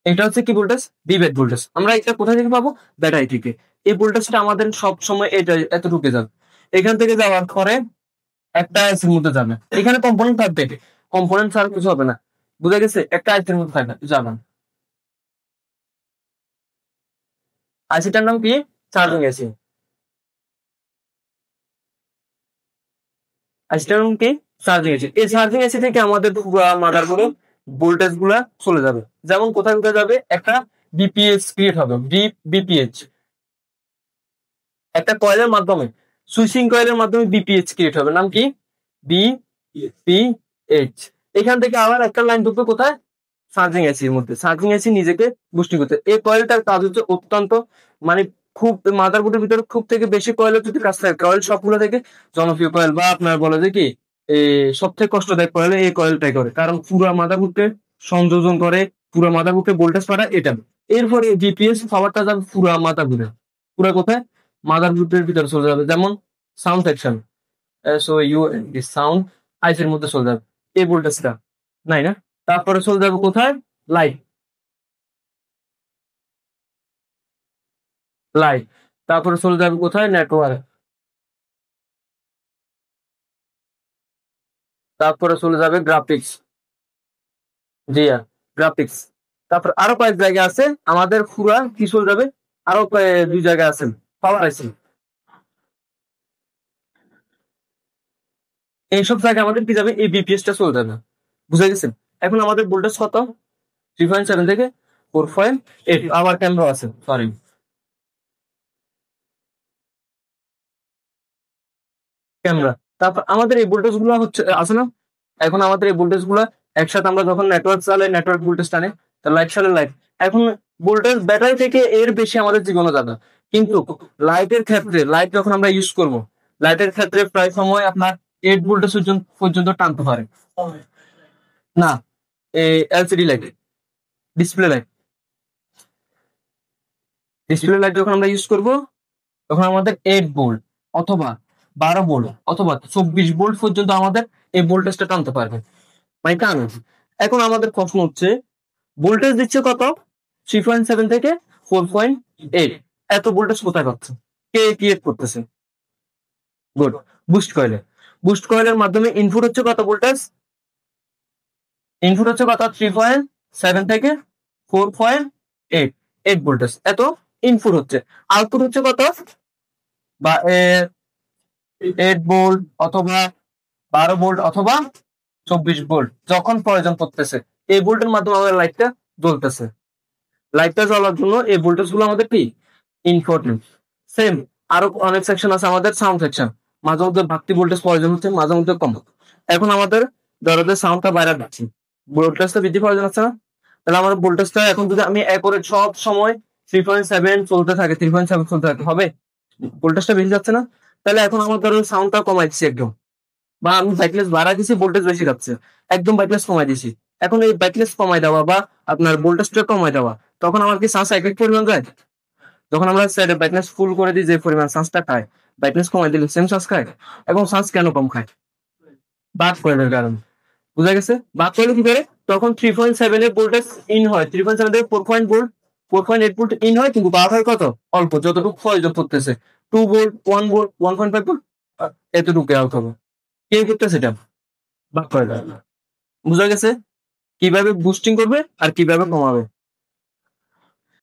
এটা হচ্ছে কি ভোল্টেজ? বিভেদ ভোল্টেজ। আমরা এটা কোথা থেকে পাবো? ব্যাটারি থেকে। এই ভোল্টেজটা আমাদের সব সময় এটা এতটুকু যাবে। এখান থেকে যাওয়ার পরে একটা আইসির মধ্যে যাবে। এখানে কম্পোনেন্ট থাকবে, কম্পোনেন্ট ছাড়া কিছু হবে না। বুঝা গেছে? একটা আইসির মধ্যে থাকবে, যাবেন। আইসিটার নাম কি? চার্জিং আইসি। আইসিটার নাম কি? চার্জিং আইসি। এই চার্জিং আইসি থেকে আমাদের মাদারবোর্ডে ভোল্টেজ গুলা চলে যাবে। যেমন কোথায় কোথায় যাবে? একটা বিপিএইচ ক্রিয়েট হবে, বিপিএইচ। একটা কয়েলের মাধ্যমে, সুইচিং কয়েলের মাধ্যমে বিপিএইচ ক্রিয়েট হবে। নাম কি? বিপিএইচ। এখান থেকে আবার একটা লাইন ঢুকবে কোথায়? চার্জিং এসির মধ্যে। চার্জিং এসি নিজেকে বুস্টিং করতে। এই কয়েলটার কাজ হচ্ছে অত্যন্ত, মানে খুব মাদারবোর্ডের ভিতরে খুব থেকে বেশি কয়েলের যদি কাজ থাকে, কয়েল সবগুলো থেকে জনপ্রিয় কয়েল বা আপনার বলে যে কি সব থেকে কষ্টদায়ক কয়েল এই কয়েলটাই করে, কারণ পুরা মাদারবোর্ডকে সংযোজন করে, পুরা মাদারবোর্ডকে ভোল্টেজ পাঠায় এটা। এরপরে জিপিএস পাওয়ারটা যাবে পুরা মাদারবোর্ডে। পুরা কোথায়? মাদারবোর্ডের ভিতরে চলে যাবে। যেমন sound section, so you sound আইসের মধ্যে চলে যাবে এই ভোল্টেজটা, নাই না? তারপরে চলে যাবে কোথায়? Light, light. তারপরে চলে যাবে কোথায়? নেটওয়ার্ক। তারপরে চলে যাবে গ্রাফিক্স। জি গ্রাফিক্স। তারপর আরো কয়েক জায়গা আছে আমাদের, পুরা কি চলে যাবে? আরো দুই জায়গা আছে পাওয়ার আছে। এইসব জায়গায় আমাদের কি যাবে? এই বিপিএস টা চলে যাবে। বুঝে গেছেন? এখন আমাদের ভোল্টেজ কত? 3.7 থেকে 4.8। আবার ক্যামেরা আছে, সরি, ক্যামেরা। তারপর আমাদের এই ভোল্টেজ গুলো হচ্ছে আছে না? এখন আমাদের এই ভোল্টেজ গুলো একসাথে আমরা যখন নেটওয়ার্ক চালাই, নেটওয়ার্ক ভোল্টেজ টানে, তো লাইট সালে লাইট। এখন ভোল্টেজ ব্যাটারি থেকে এর বেশি আমাদের জীবনে যাবে। কিন্তু লাইটের ক্ষেত্রে, লাইট যখন আমরা ইউজ করব, লাইটের ক্ষেত্রে প্রায় সময় আপনার 8 ভোল্টেজ পর্যন্ত টানতে পারে না। এই LCD light, display light, display light যখন আমরা ইউজ করব, তখন আমাদের 8 ভোল্ট অথবা 12 ভোল্ট অথবা 24 ভোল্ট পর্যন্ত আমাদের এই ভোল্টেজটা টানতে পারবে, মানে টান। এখন আমাদের প্রশ্ন হচ্ছে, ভোল্টেজ দিচ্ছে কত? 3.7 থেকে 4.8। এত ভোল্টেজ কোথায় পাচ্ছে? কে ক্রিয়েট করতেছে? গুড, বুস্ট কয়েলে। বুস্ট কয়েলের মাধ্যমে ইনপুট হচ্ছে কত ভোল্টেজ? ইনপুট হচ্ছে কত? 3.7 থেকে 4.8, 8 ভোল্টেজ। এত ইনপুট হচ্ছে। আউটপুট হচ্ছে কত? বা 8 ভোল্ট অথবা 12 ভোল্ট অথবা 24 ভোল্ট, যখন প্রয়োজন পড়তেছে এই ভোল্টের মাধ্যমে আমাদের লাইটটা জ্বলতেছে। লাইটটা জ্বলার জন্য এই ভোল্টেজ গুলো আমাদের কি ইম্পর্টেন্ট। সেম আরো অনেক সেকশন আছে আমাদের, সাউন্ড সেকশন। মাঝে মধ্যে বাড়তি ভোল্টেজ প্রয়োজন হচ্ছে, মাঝে মধ্যে কম। এখন আমাদের দরজা সাউন্ডটা বাইরে রাখছি, ভোল্টেজটা বৃদ্ধি প্রয়োজন আছে না? তাহলে আমার ভোল্টেজটা এখন যদি আমি একরে সব সময় 3.7 চলতে থাকে, 3.7 চলতে থাকে, হবে? ভোল্টেজটা বেশি যাচ্ছে না? তাহলে এখন আমার ধরো সাউন্ডটা কমাই দিচ্ছি একদম, বা আমি ব্রাইটনেস বাড়া দিছি, ভোল্টেজ বেশি যাচ্ছে, একদম ব্রাইটনেস কমাই দিছি। এখন এই ব্রাইটনেস কমাই দেওয়া বা আপনার ভোল্টেজটা কমাই দেওয়া, তখন আমার কি সাউন্ড এক পরিমাণ যায়? যখন আমরা সাইডে ব্রাইটনেস ফুল করে দিই, যে পরিমাণ সাউন্ডটা খায়, ব্রাইটনেস কমাই দিলে সেম সাউন্ড খায়। এখন সাউন্ড কেন কম খায়? বাদ কয়েলের কারণে। বুঝা গেছে? বাদ কয়েল কি করে? তখন 3.7 এর ভোল্টেজ ইন হয়, 3.7 থেকে 4.8 ভোল্ট ইন হয়, কিন্তু বার হয় কত? অল্প, যতটুকু প্রয়োজন পড়তেছে। 2 ভোল্ট, 1 ভোল্ট, 1.5 ভোল্ট, এতটুকু আউট হবে। কে করতেছে এটা? বাদ কয়েল। বুঝা গেছে কিভাবে বুস্টিং করবে আর কিভাবে কমাবে?